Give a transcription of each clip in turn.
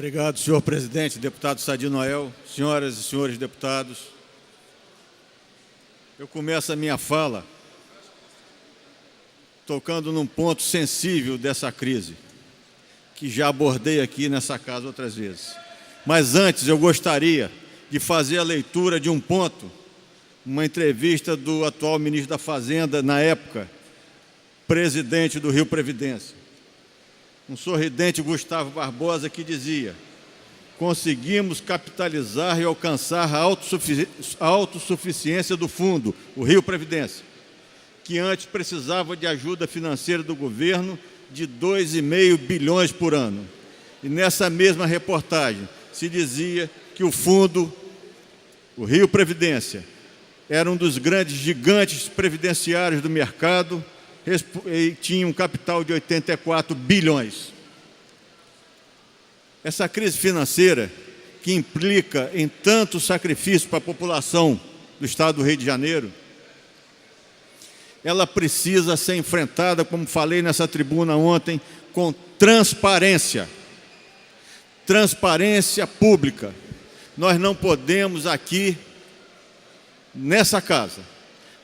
Obrigado, senhor presidente, deputado Sadi Noel, senhoras e senhores deputados. Eu começo a minha fala tocando num ponto sensível dessa crise, que já abordei aqui nessa casa outras vezes. Mas antes eu gostaria de fazer a leitura de um ponto, uma entrevista do atual ministro da Fazenda, na época, presidente do Rio Previdência, um sorridente Gustavo Barbosa, que dizia: conseguimos capitalizar e alcançar a autossuficiência do fundo, o Rio Previdência, que antes precisava de ajuda financeira do governo de 2,5 bilhões por ano. E nessa mesma reportagem se dizia que o fundo, o Rio Previdência, era um dos grandes gigantes previdenciários do mercado e tinha um capital de 84 bilhões. Essa crise financeira, que implica em tanto sacrifício para a população do estado do Rio de Janeiro, ela precisa ser enfrentada, como falei nessa tribuna ontem, com transparência. Transparência pública. Nós não podemos aqui, nessa casa,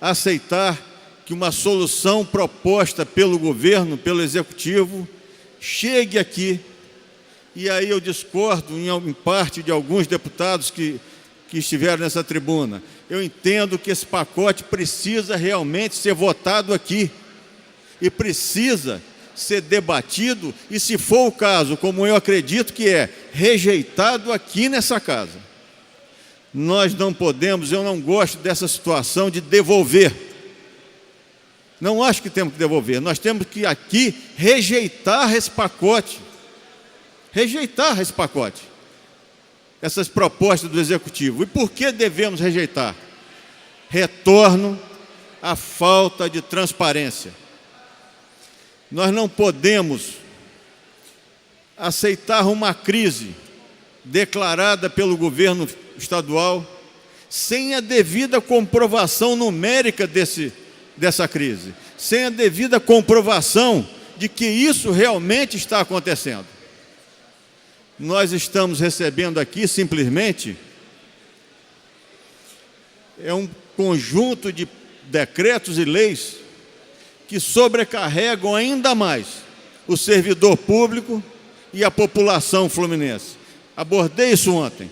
aceitar que uma solução proposta pelo governo, pelo executivo, chegue aqui. E aí eu discordo em parte de alguns deputados que estiveram nessa tribuna. Eu entendo que esse pacote precisa realmente ser votado aqui e precisa ser debatido e, se for o caso, como eu acredito que é, rejeitado aqui nessa casa. Nós não podemos, eu não gosto dessa situação de devolver. Não acho que temos que devolver, nós temos que aqui rejeitar esse pacote. Rejeitar esse pacote, essas propostas do Executivo. E por que devemos rejeitar? Retorno à falta de transparência. Nós não podemos aceitar uma crise declarada pelo governo estadual sem a devida comprovação numérica dessa crise, sem a devida comprovação de que isso realmente está acontecendo. Nós estamos recebendo aqui, simplesmente, um conjunto de decretos e leis que sobrecarregam ainda mais o servidor público e a população fluminense. Abordei isso ontem.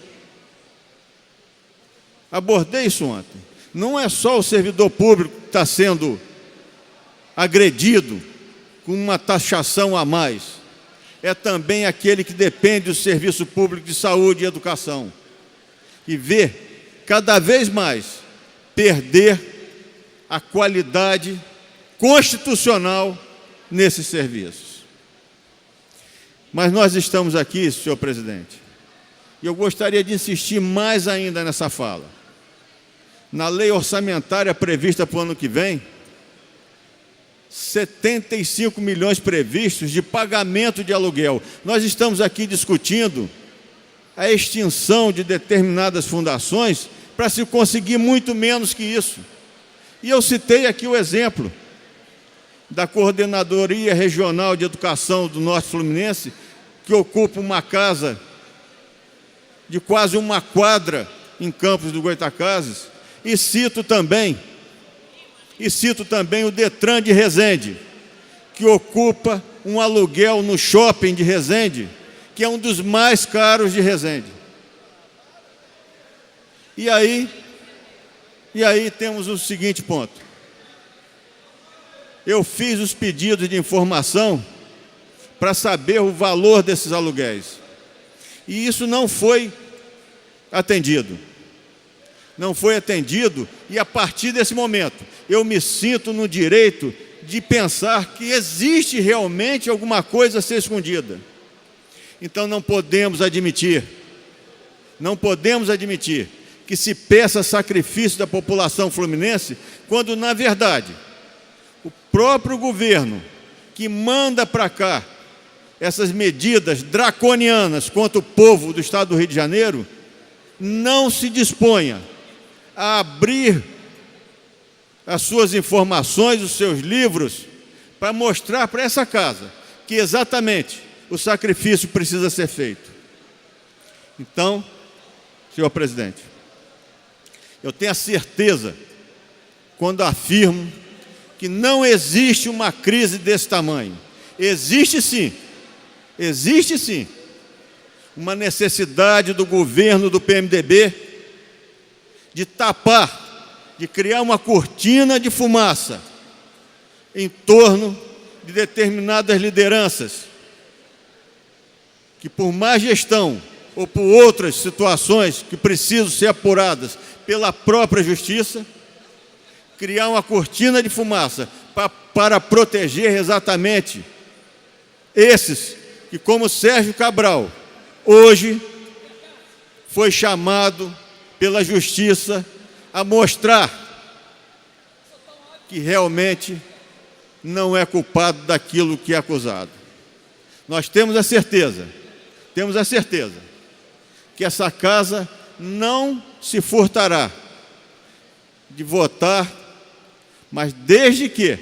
Não é só o servidor público que está sendo agredido com uma taxação a mais. É também aquele que depende do serviço público de saúde e educação, e vê cada vez mais perder a qualidade constitucional nesses serviços. Mas nós estamos aqui, senhor presidente, e eu gostaria de insistir mais ainda nessa fala. Na lei orçamentária prevista para o ano que vem, 75 milhões previstos de pagamento de aluguel. Nós estamos aqui discutindo a extinção de determinadas fundações para se conseguir muito menos que isso. E eu citei aqui o exemplo da Coordenadoria Regional de Educação do Norte Fluminense, que ocupa uma casa de quase uma quadra em Campos do Goytacazes, e cito também o Detran de Resende, que ocupa um aluguel no shopping de Resende, que é um dos mais caros de Resende. E aí temos o seguinte ponto. Eu fiz os pedidos de informação para saber o valor desses aluguéis. E isso não foi atendido. E a partir desse momento, eu me sinto no direito de pensar que existe realmente alguma coisa a ser escondida. Então não podemos admitir que se peça sacrifício da população fluminense, quando, na verdade, o próprio governo que manda para cá essas medidas draconianas contra o povo do estado do Rio de Janeiro, não se disponha a abrir as suas informações, os seus livros, para mostrar para essa casa que exatamente o sacrifício precisa ser feito. Então, senhor presidente, eu tenho a certeza, quando afirmo que não existe uma crise desse tamanho. Existe sim, uma necessidade do governo do PMDB de tapar, de criar uma cortina de fumaça em torno de determinadas lideranças, que por má gestão ou por outras situações que precisam ser apuradas pela própria justiça, criar uma cortina de fumaça para proteger exatamente esses que, como Sérgio Cabral, hoje foi chamado pela justiça a mostrar que realmente não é culpado daquilo que é acusado. Nós temos a certeza que essa casa não se furtará de votar, mas desde que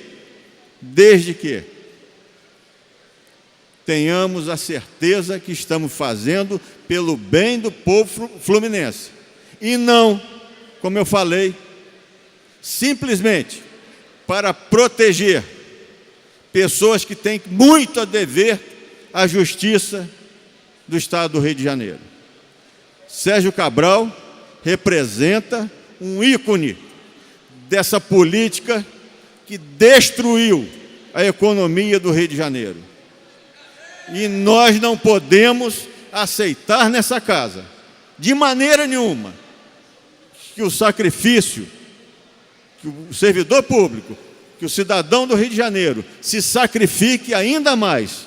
tenhamos a certeza que estamos fazendo pelo bem do povo fluminense. E não, como eu falei, simplesmente para proteger pessoas que têm muito a dever à justiça do Estado do Rio de Janeiro. Sérgio Cabral representa um ícone dessa política que destruiu a economia do Rio de Janeiro. E nós não podemos aceitar nessa casa, de maneira nenhuma, que o sacrifício, que o servidor público, que o cidadão do Rio de Janeiro se sacrifique ainda mais,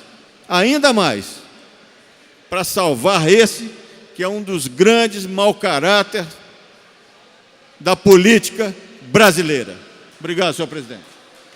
para salvar esse que é um dos grandes mau caráter da política brasileira. Obrigado, senhor presidente.